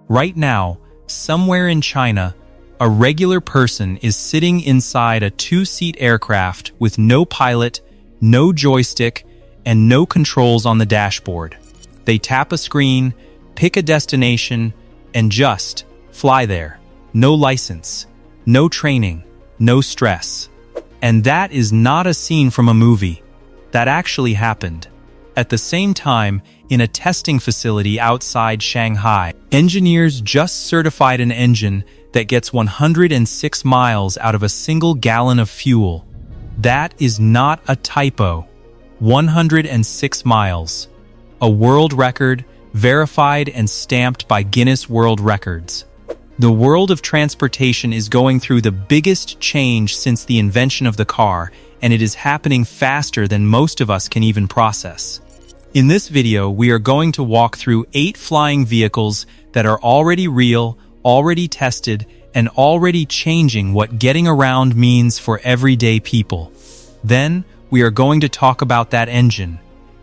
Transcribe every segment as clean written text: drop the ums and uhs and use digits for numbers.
Right now, somewhere in China, a regular person is sitting inside a two-seat aircraft with no pilot, no joystick, and no controls on the dashboard. They tap a screen, pick a destination, and just fly there. No license, no training, no stress. And that is not a scene from a movie. That actually happened. At the same time, in a testing facility outside Shanghai, engineers just certified an engine that gets 106 miles out of a single gallon of fuel. That is not a typo. 106 miles. A world record, verified and stamped by Guinness World Records. The world of transportation is going through the biggest change since the invention of the car, and it is happening faster than most of us can even process. In this video, we are going to walk through 8 flying vehicles that are already real, already tested, and already changing what getting around means for everyday people. Then, we are going to talk about that engine,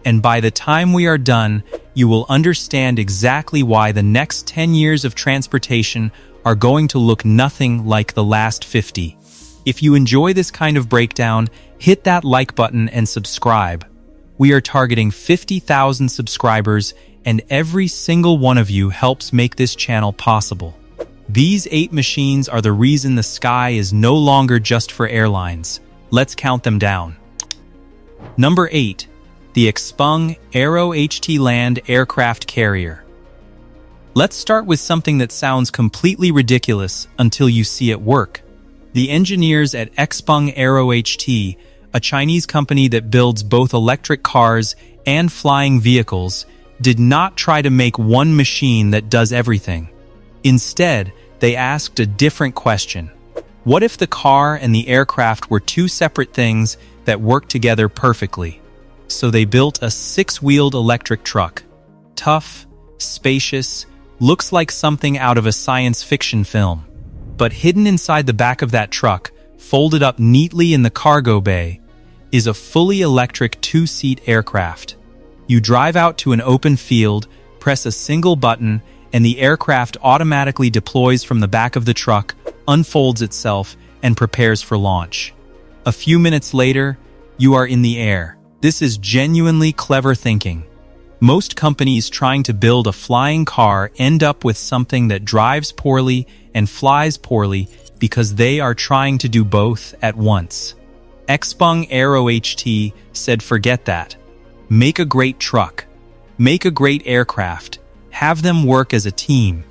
and by the time we are done, you will understand exactly why the next 10 years of transportation are going to look nothing like the last 50. If you enjoy this kind of breakdown, hit that like button and subscribe. We are targeting 50,000 subscribers, and every single one of you helps make this channel possible. These 8 machines are the reason the sky is no longer just for airlines. Let's count them down. Number 8. The Xpeng Aero HT Land Aircraft Carrier. Let's start with something that sounds completely ridiculous until you see it work. The engineers at Xpeng Aero HT, a Chinese company that builds both electric cars and flying vehicles, did not try to make one machine that does everything. Instead, they asked a different question. What if the car and the aircraft were 2 separate things that work together perfectly? So they built a 6-wheeled electric truck. Tough, spacious, looks like something out of a science fiction film. But hidden inside the back of that truck, folded up neatly in the cargo bay, is a fully electric 2-seat aircraft. You drive out to an open field, press a single button, and the aircraft automatically deploys from the back of the truck, unfolds itself, and prepares for launch. A few minutes later, you are in the air. This is genuinely clever thinking. Most companies trying to build a flying car end up with something that drives poorly and flies poorly because they are trying to do both at once. Xpeng Aero HT said forget that. Make a great truck. Make a great aircraft. Have them work as a team.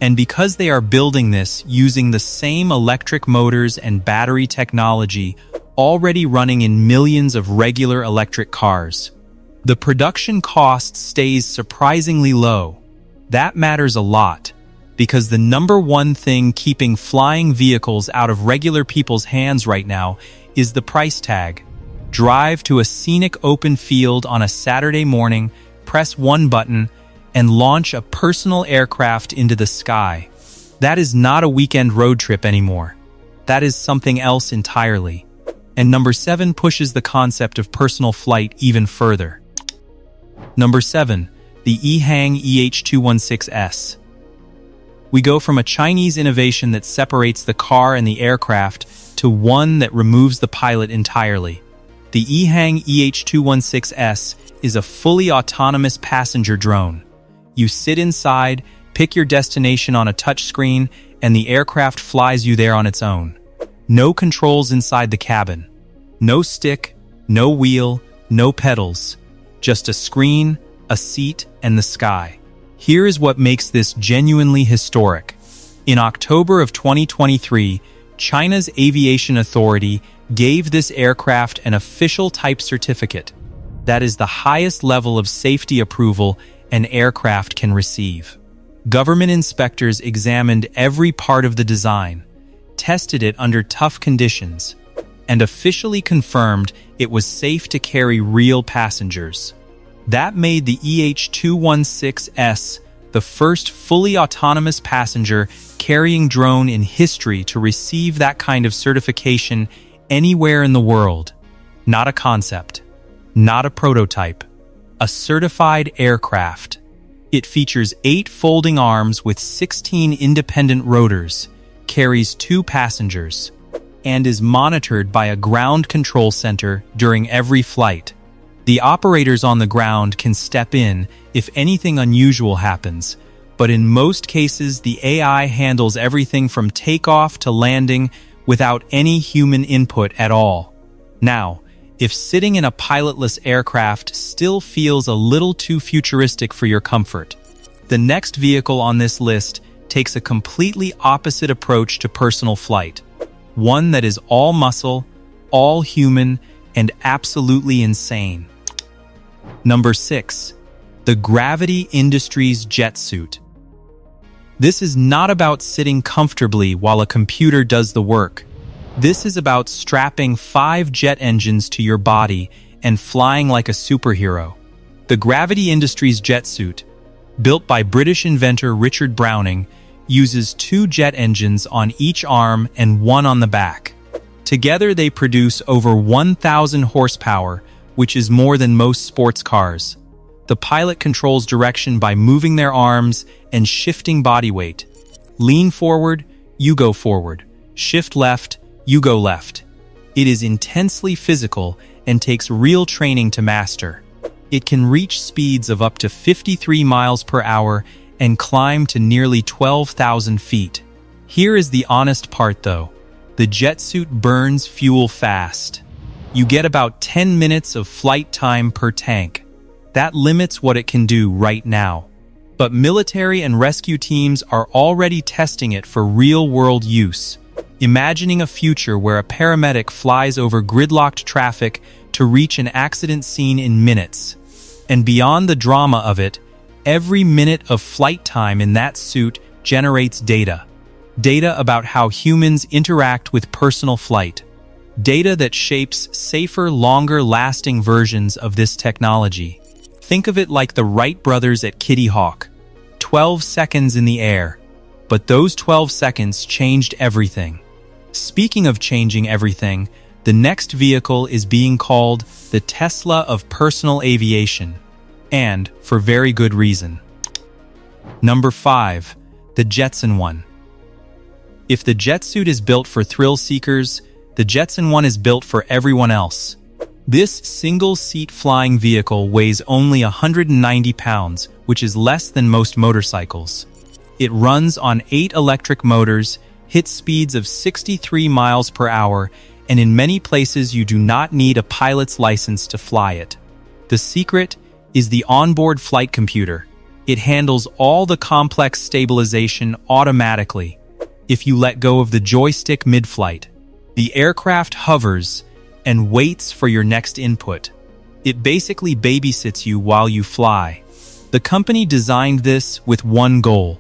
And because they are building this using the same electric motors and battery technology already running in millions of regular electric cars, the production cost stays surprisingly low. That matters a lot, because the number one thing keeping flying vehicles out of regular people's hands right now is the price tag. Drive to a scenic open field on a Saturday morning, press one button, and launch a personal aircraft into the sky. That is not a weekend road trip anymore. That is something else entirely. And number 7 pushes the concept of personal flight even further. Number 7. The EHang EH216S. We go from a Chinese innovation that separates the car and the aircraft to one that removes the pilot entirely. The EHang EH216S is a fully autonomous passenger drone. You sit inside, pick your destination on a touchscreen, and the aircraft flies you there on its own. No controls inside the cabin. No stick, no wheel, no pedals. Just a screen, a seat, and the sky. Here is what makes this genuinely historic. In October of 2023, China's Aviation Authority gave this aircraft an official type certificate. That is the highest level of safety approval an aircraft can receive. Government inspectors examined every part of the design, tested it under tough conditions, and officially confirmed it was safe to carry real passengers. That made the EH216S the first fully autonomous passenger carrying drone in history to receive that kind of certification anywhere in the world. Not a concept, not a prototype, a certified aircraft. It features 8 folding arms with 16 independent rotors, carries 2 passengers, and is monitored by a ground control center during every flight. The operators on the ground can step in if anything unusual happens, but in most cases the AI handles everything from takeoff to landing without any human input at all. Now, if sitting in a pilotless aircraft still feels a little too futuristic for your comfort, the next vehicle on this list takes a completely opposite approach to personal flight. One that is all muscle, all human, and absolutely insane. Number 6. The Gravity Industries Jet Suit. This is not about sitting comfortably while a computer does the work. This is about strapping 5 jet engines to your body and flying like a superhero. The Gravity Industries jet suit, built by British inventor Richard Browning, uses 2 jet engines on each arm and 1 on the back. Together they produce over 1,000 horsepower, which is more than most sports cars. The pilot controls direction by moving their arms and shifting body weight. Lean forward, you go forward. Shift left, you go left. It is intensely physical and takes real training to master. It can reach speeds of up to 53 miles per hour and climb to nearly 12,000 feet. Here is the honest part though. The jet suit burns fuel fast. You get about 10 minutes of flight time per tank. That limits what it can do right now. But military and rescue teams are already testing it for real-world use, imagining a future where a paramedic flies over gridlocked traffic to reach an accident scene in minutes. And beyond the drama of it, every minute of flight time in that suit generates data. Data about how humans interact with personal flight. Data that shapes safer, longer-lasting versions of this technology. Think of it like the Wright brothers at Kitty Hawk. 12 seconds in the air. But those 12 seconds changed everything. Speaking of changing everything, the next vehicle is being called the Tesla of personal aviation. And for very good reason. Number 5. The Jetson One. If the jet suit is built for thrill seekers, the Jetson One is built for everyone else. This single-seat flying vehicle weighs only 190 pounds, which is less than most motorcycles. It runs on 8 electric motors, hits speeds of 63 miles per hour, and in many places you do not need a pilot's license to fly it. The secret is the onboard flight computer. It handles all the complex stabilization automatically. If you let go of the joystick mid-flight, the aircraft hovers and waits for your next input. It basically babysits you while you fly. The company designed this with one goal: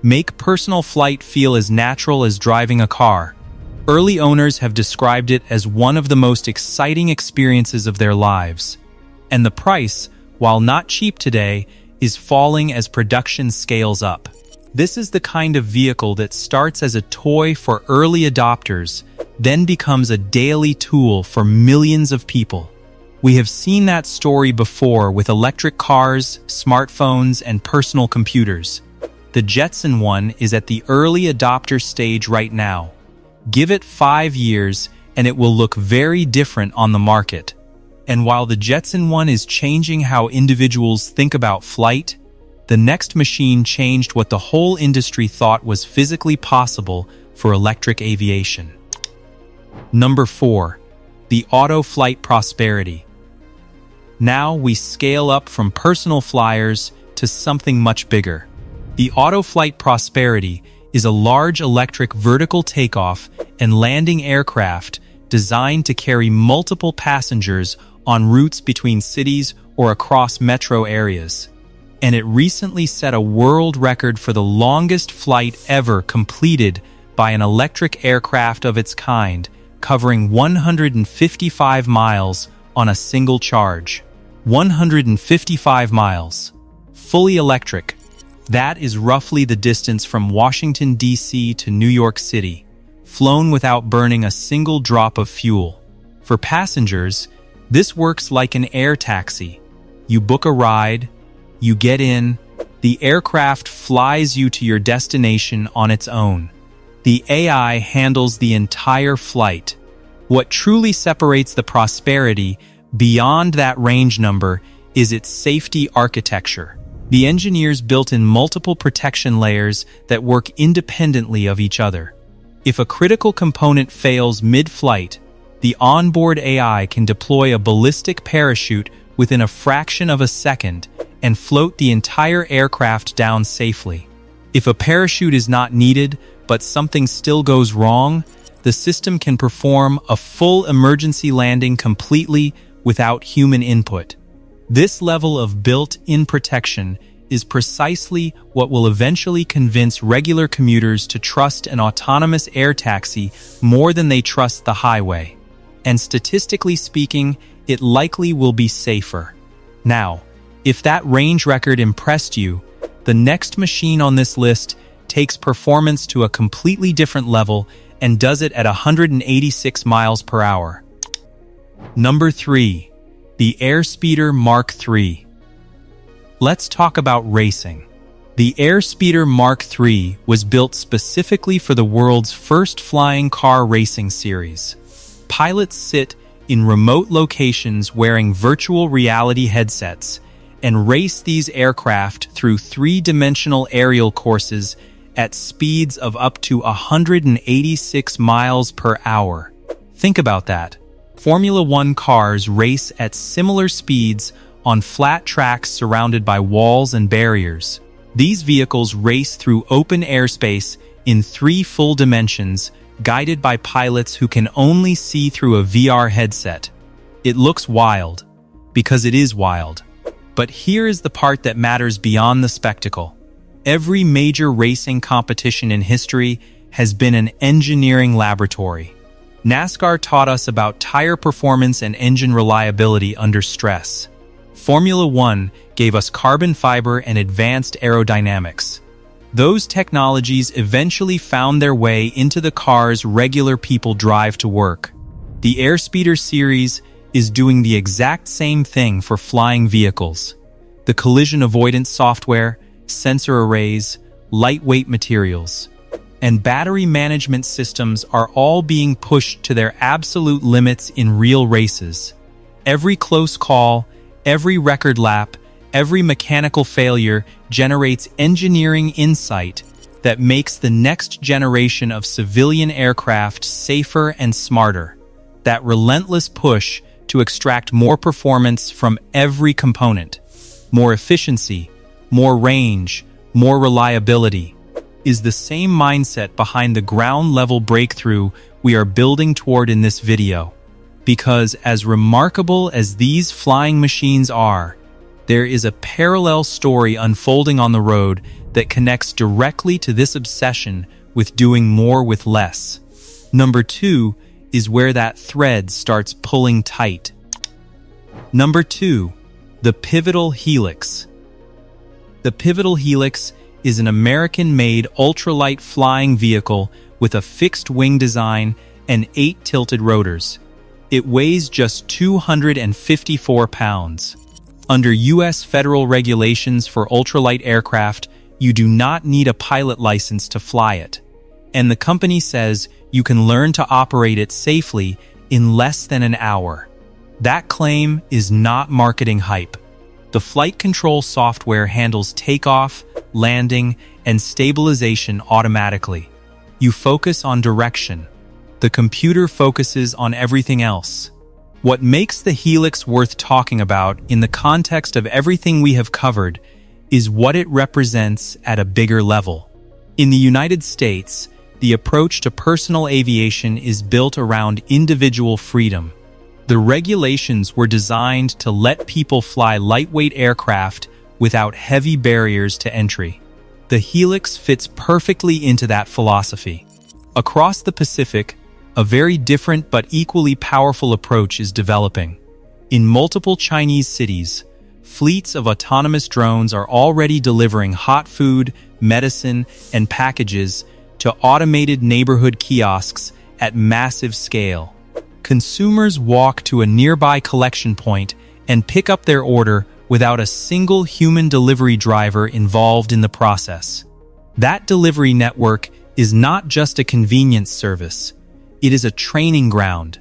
make personal flight feel as natural as driving a car. Early owners have described it as one of the most exciting experiences of their lives. And the price, while not cheap today, is falling as production scales up. This is the kind of vehicle that starts as a toy for early adopters, then becomes a daily tool for millions of people. We have seen that story before with electric cars, smartphones, and personal computers. The Jetson One is at the early adopter stage right now. Give it 5 years and it will look very different on the market. And while the Jetson One is changing how individuals think about flight, the next machine changed what the whole industry thought was physically possible for electric aviation. Number 4. The Auto Flight Prosperity. Now we scale up from personal flyers to something much bigger. The Auto Flight Prosperity is a large electric vertical takeoff and landing aircraft designed to carry multiple passengers on routes between cities or across metro areas. And it recently set a world record for the longest flight ever completed by an electric aircraft of its kind, covering 155 miles on a single charge. 155 miles. Fully electric. That is roughly the distance from Washington, D.C. to New York City, flown without burning a single drop of fuel. For passengers, this works like an air taxi. You book a ride, you get in, The aircraft flies you to your destination on its own. The AI handles the entire flight. What truly separates the prosperity beyond that range number is its safety architecture. The engineers built in multiple protection layers that work independently of each other. If a critical component fails mid-flight, the onboard AI can deploy a ballistic parachute within a fraction of a second and float the entire aircraft down safely. If a parachute is not needed, but something still goes wrong, the system can perform a full emergency landing completely without human input. This level of built-in protection is precisely what will eventually convince regular commuters to trust an autonomous air taxi more than they trust the highway. And statistically speaking, it likely will be safer. Now, if that range record impressed you, the next machine on this list takes performance to a completely different level and does it at 186 miles per hour. Number 3. The Airspeeder Mark III. Let's talk about racing. The Airspeeder Mark III was built specifically for the world's first flying car racing series. Pilots sit in remote locations wearing virtual reality headsets and race these aircraft through three-dimensional aerial courses at speeds of up to 186 miles per hour. Think about that. Formula One cars race at similar speeds on flat tracks surrounded by walls and barriers. These vehicles race through open airspace in 3 full dimensions, guided by pilots who can only see through a VR headset. It looks wild, because it is wild. But here is the part that matters beyond the spectacle. Every major racing competition in history has been an engineering laboratory. NASCAR taught us about tire performance and engine reliability under stress. Formula One gave us carbon fiber and advanced aerodynamics. Those technologies eventually found their way into the cars regular people drive to work. The Airspeeder series is doing the exact same thing for flying vehicles. The collision avoidance software, sensor arrays, lightweight materials, and battery management systems are all being pushed to their absolute limits in real races. Every close call, every record lap, every mechanical failure generates engineering insight that makes the next generation of civilian aircraft safer and smarter. That relentless push to extract more performance from every component, more efficiency, more range, more reliability, is the same mindset behind the ground-level breakthrough we are building toward in this video. Because as remarkable as these flying machines are, there is a parallel story unfolding on the road that connects directly to this obsession with doing more with less. Number 2 is where that thread starts pulling tight. Number 2, the Pivotal Helix. The Pivotal Helix is an American-made ultralight flying vehicle with a fixed wing design and 8 tilted rotors. It weighs just 254 pounds. Under U.S. federal regulations for ultralight aircraft, you do not need a pilot license to fly it. And the company says you can learn to operate it safely in less than an hour. That claim is not marketing hype. The flight control software handles takeoff, landing, and stabilization automatically. You focus on direction. The computer focuses on everything else. What makes the Helix worth talking about in the context of everything we have covered is what it represents at a bigger level. In the United States, the approach to personal aviation is built around individual freedom. The regulations were designed to let people fly lightweight aircraft without heavy barriers to entry. The Helix fits perfectly into that philosophy. Across the Pacific, a very different but equally powerful approach is developing. In multiple Chinese cities, fleets of autonomous drones are already delivering hot food, medicine, and packages to automated neighborhood kiosks at massive scale. Consumers walk to a nearby collection point and pick up their order without a single human delivery driver involved in the process. That delivery network is not just a convenience service. It is a training ground,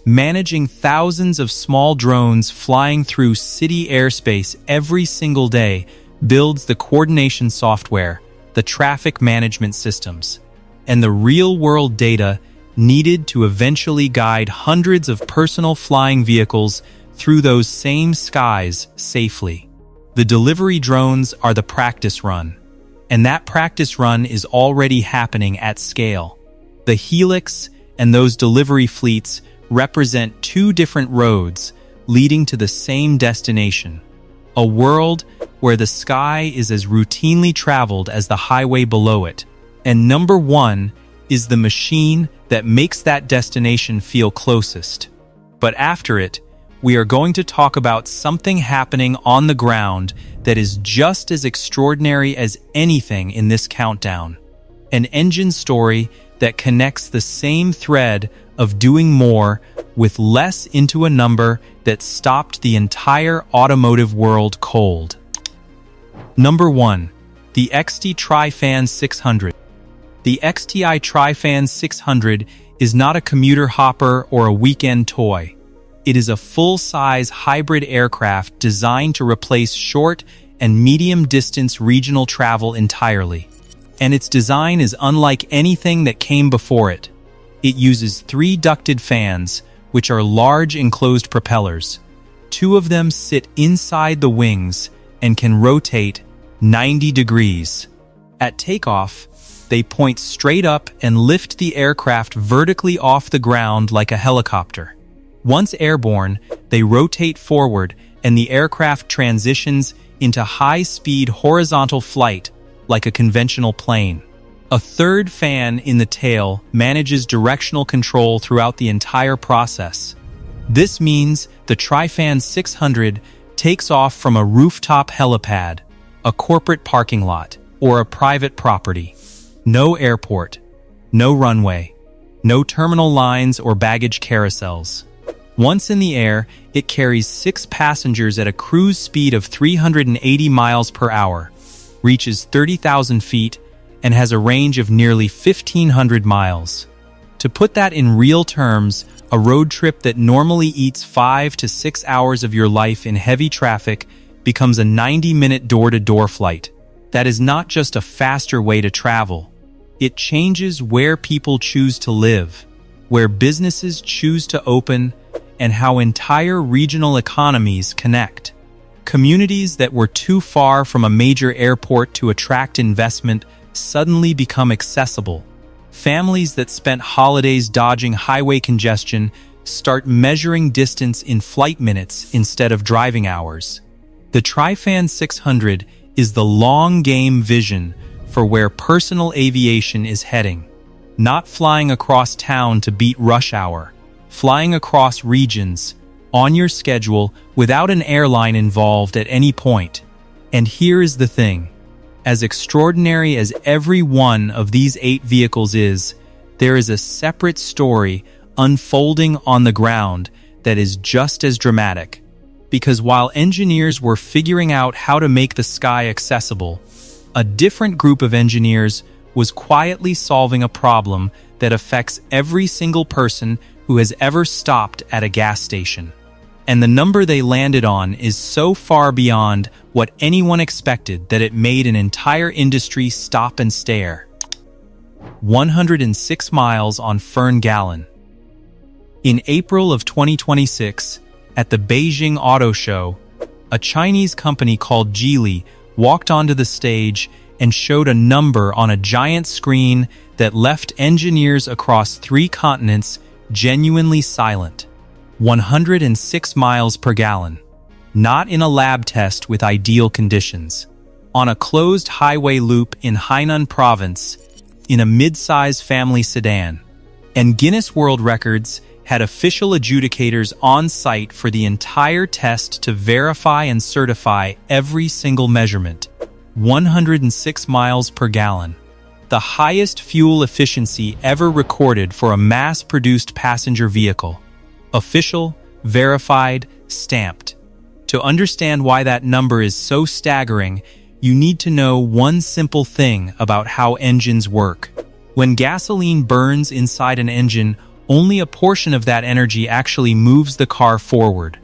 managing thousands of small drones flying through city airspace every single day builds the coordination software, the traffic management systems, and the real-world data needed to eventually guide hundreds of personal flying vehicles through those same skies safely. The delivery drones are the practice run, and that practice run is already happening at scale. The Helix and those delivery fleets represent two different roads leading to the same destination, a world where the sky is as routinely traveled as the highway below it, and number one is the machine that makes that destination feel closest. But after it, we are going to talk about something happening on the ground that is just as extraordinary as anything in this countdown. An engine story that connects the same thread of doing more with less into a number that stopped the entire automotive world cold. Number 1. The XT Tri-Fan 600. The XTI Tri-Fan 600 is not a commuter hopper or a weekend toy. It is a full-size hybrid aircraft designed to replace short and medium-distance regional travel entirely. And its design is unlike anything that came before it. It uses 3 ducted fans, which are large enclosed propellers. 2 of them sit inside the wings and can rotate 90 degrees. At takeoff, they point straight up and lift the aircraft vertically off the ground like a helicopter. Once airborne, they rotate forward and the aircraft transitions into high-speed horizontal flight like a conventional plane. A 3rd fan in the tail manages directional control throughout the entire process. This means the Tri-Fan 600 takes off from a rooftop helipad, a corporate parking lot, or a private property. No airport, no runway, no terminal lines or baggage carousels. Once in the air, it carries 6 passengers at a cruise speed of 380 miles per hour, reaches 30,000 feet, and has a range of nearly 1,500 miles. To put that in real terms, a road trip that normally eats 5 to 6 hours of your life in heavy traffic becomes a 90-minute door-to-door flight. That is not just a faster way to travel. It changes where people choose to live, where businesses choose to open, and how entire regional economies connect. Communities that were too far from a major airport to attract investment suddenly become accessible. Families that spent holidays dodging highway congestion start measuring distance in flight minutes instead of driving hours. The Tri-Fan 600 is the long-game vision for where personal aviation is heading. Not flying across town to beat rush hour, flying across regions, on your schedule, without an airline involved at any point. And here is the thing. As extraordinary as every one of these 8 vehicles is, there is a separate story unfolding on the ground that is just as dramatic. Because while engineers were figuring out how to make the sky accessible, a different group of engineers was quietly solving a problem that affects every single person who has ever stopped at a gas station. And the number they landed on is so far beyond what anyone expected that it made an entire industry stop and stare. 106 miles on Fern Gallon. In April of 2026, at the Beijing Auto Show, a Chinese company called Geely walked onto the stage and showed a number on a giant screen that left engineers across 3 continents genuinely silent. 106 miles per gallon. Not in a lab test with ideal conditions. On a closed highway loop in Hainan province, in a mid-size family sedan. And Guinness World Records had official adjudicators on site for the entire test to verify and certify every single measurement. 106 miles per gallon. The highest fuel efficiency ever recorded for a mass-produced passenger vehicle. Official, verified, stamped. To understand why that number is so staggering, you need to know one simple thing about how engines work. When gasoline burns inside an engine, only a portion of that energy actually moves the car forward.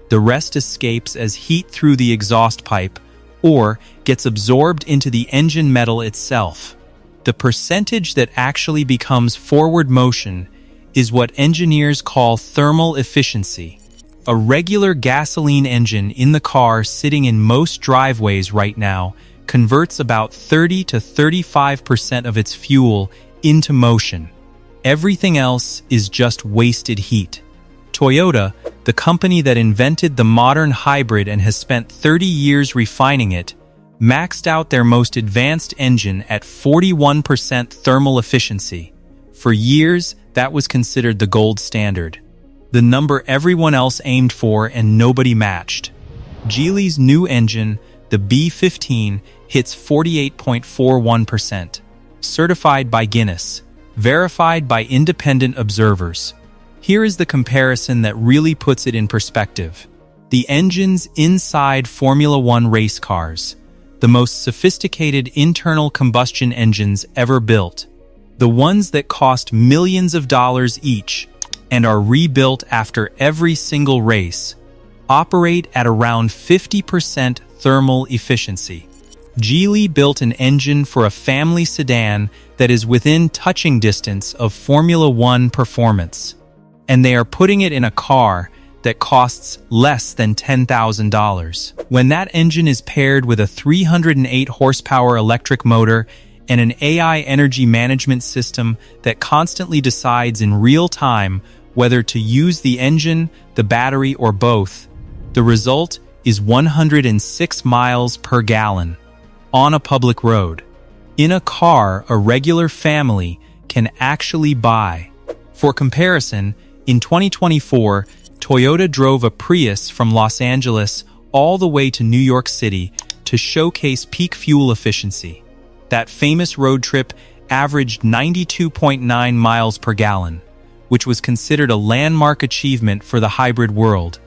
The rest escapes as heat through the exhaust pipe, or gets absorbed into the engine metal itself. The percentage that actually becomes forward motion is what engineers call thermal efficiency. A regular gasoline engine in the car sitting in most driveways right now converts about 30 to 35% of its fuel into motion. Everything else is just wasted heat. Toyota, the company that invented the modern hybrid and has spent 30 years refining it, maxed out their most advanced engine at 41% thermal efficiency. For years, that was considered the gold standard, the number everyone else aimed for and nobody matched. Geely's new engine, the B15, hits 48.41%, certified by Guinness, verified by independent observers. Here is the comparison that really puts it in perspective. The engines inside Formula One race cars, the most sophisticated internal combustion engines ever built, the ones that cost millions of dollars each and are rebuilt after every single race, operate at around 50% thermal efficiency. Geely built an engine for a family sedan that is within touching distance of Formula One performance, and they are putting it in a car that costs less than $10,000. When that engine is paired with a 308 horsepower electric motor and an AI energy management system that constantly decides in real time whether to use the engine, the battery, or both, the result is 106 miles per gallon on a public road. In a car a regular family can actually buy. For comparison, in 2024, Toyota drove a Prius from Los Angeles all the way to New York City to showcase peak fuel efficiency. That famous road trip averaged 92.9 miles per gallon, which was considered a landmark achievement for the hybrid world.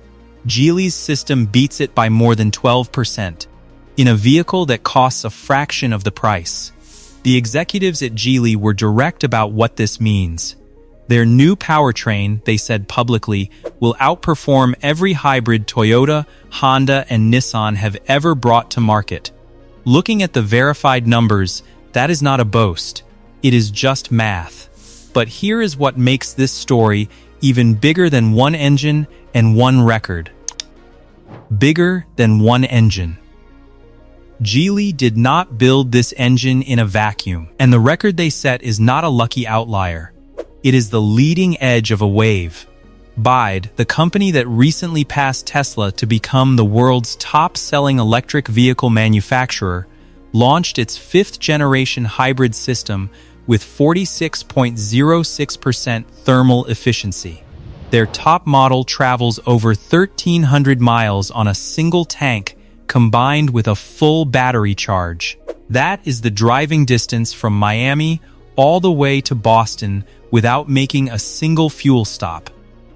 Geely's system beats it by more than 12%, in a vehicle that costs a fraction of the price. The executives at Geely were direct about what this means. Their new powertrain, they said publicly, will outperform every hybrid Toyota, Honda, and Nissan have ever brought to market. Looking at the verified numbers, that is not a boast. It is just math. But here is what makes this story even bigger than one engine and one record. Bigger than one engine. Geely did not build this engine in a vacuum, and the record they set is not a lucky outlier. It is the leading edge of a wave. BYD, the company that recently passed Tesla to become the world's top-selling electric vehicle manufacturer, launched its fifth-generation hybrid system with 46.06% thermal efficiency. Their top model travels over 1,300 miles on a single tank combined with a full battery charge. That is the driving distance from Miami all the way to Boston without making a single fuel stop.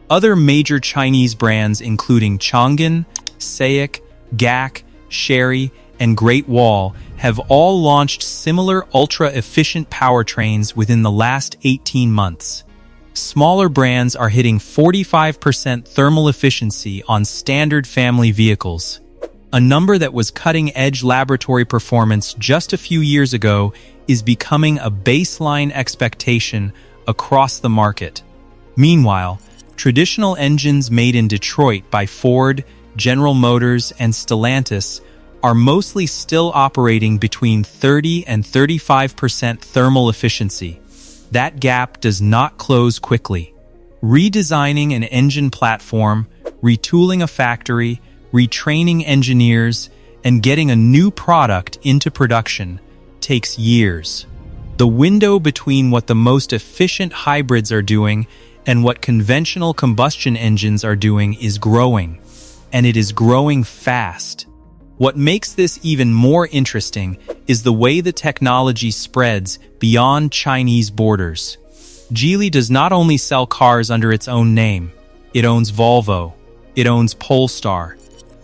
Other major Chinese brands including Changan, SAIC, GAC, Chery, and Great Wall have all launched similar ultra-efficient powertrains within the last 18 months. Smaller brands are hitting 45% thermal efficiency on standard family vehicles. A number that was cutting-edge laboratory performance just a few years ago is becoming a baseline expectation across the market. Meanwhile, traditional engines made in Detroit by Ford, General Motors, and Stellantis are mostly still operating between 30 and 35% thermal efficiency. That gap does not close quickly. Redesigning an engine platform, retooling a factory, retraining engineers, and getting a new product into production takes years. The window between what the most efficient hybrids are doing and what conventional combustion engines are doing is growing, and it is growing fast. What makes this even more interesting is the way the technology spreads beyond Chinese borders. Geely does not only sell cars under its own name. It owns Volvo. It owns Polestar.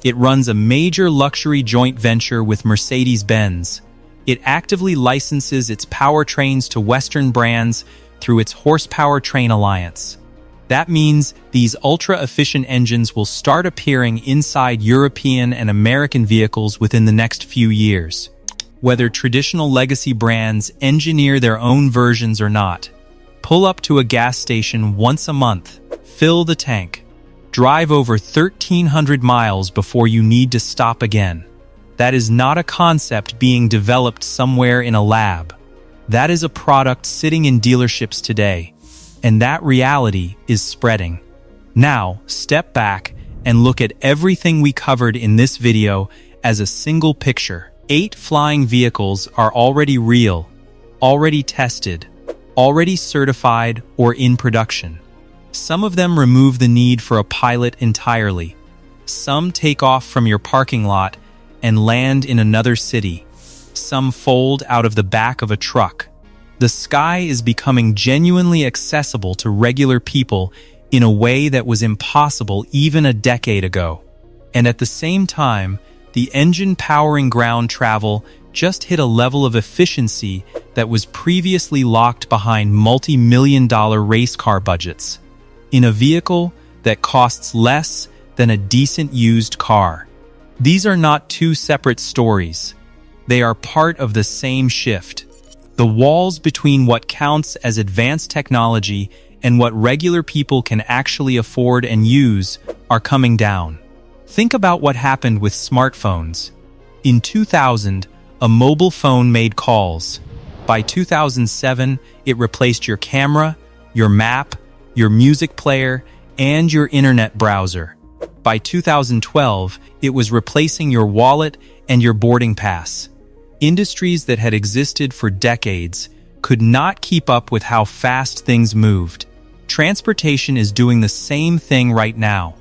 It runs a major luxury joint venture with Mercedes-Benz. It actively licenses its powertrains to Western brands through its Horsepower Train Alliance. That means these ultra-efficient engines will start appearing inside European and American vehicles within the next few years. Whether traditional legacy brands engineer their own versions or not, pull up to a gas station once a month, fill the tank, drive over 1,300 miles before you need to stop again. That is not a concept being developed somewhere in a lab. That is a product sitting in dealerships today, and that reality is spreading. Now, step back and look at everything we covered in this video as a single picture. 8 flying vehicles are already real, already tested, already certified or in production. Some of them remove the need for a pilot entirely. Some take off from your parking lot and land in another city. Some fold out of the back of a truck. The sky is becoming genuinely accessible to regular people in a way that was impossible even a decade ago. And at the same time, the engine powering ground travel just hit a level of efficiency that was previously locked behind multi-million-dollar race car budgets, in a vehicle that costs less than a decent used car. These are not two separate stories. They are part of the same shift. The walls between what counts as advanced technology and what regular people can actually afford and use are coming down. Think about what happened with smartphones. In 2000, a mobile phone made calls. By 2007, it replaced your camera, your map, your music player, and your internet browser. By 2012, it was replacing your wallet and your boarding pass. Industries that had existed for decades could not keep up with how fast things moved. Transportation is doing the same thing right now.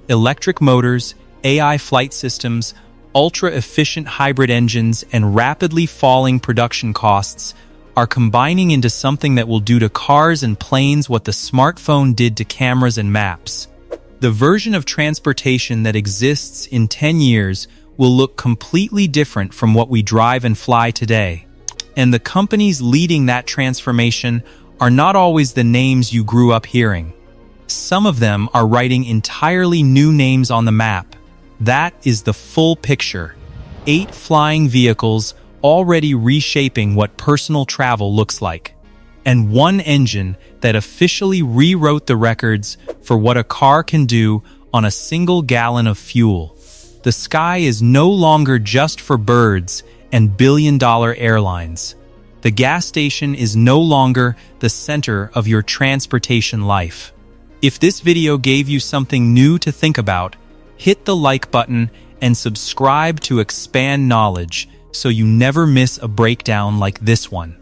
Electric motors, AI flight systems, ultra-efficient hybrid engines, and rapidly falling production costs are combining into something that will do to cars and planes what the smartphone did to cameras and maps. The version of transportation that exists in 10 years will look completely different from what we drive and fly today. And the companies leading that transformation are not always the names you grew up hearing. Some of them are writing entirely new names on the map. That is the full picture. 8 flying vehicles already reshaping what personal travel looks like. And 1 engine that officially rewrote the records for what a car can do on a single gallon of fuel. The sky is no longer just for birds and billion-dollar airlines. The gas station is no longer the center of your transportation life. If this video gave you something new to think about, hit the like button and subscribe to expand knowledge so you never miss a breakdown like this one.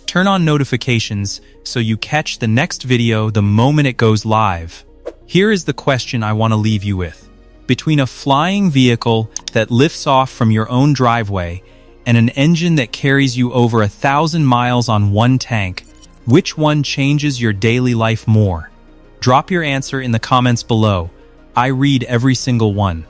Turn on notifications so you catch the next video the moment it goes live. Here is the question I want to leave you with. Between a flying vehicle that lifts off from your own driveway and an engine that carries you over 1,000 miles on one tank, which one changes your daily life more? Drop your answer in the comments below. I read every single one.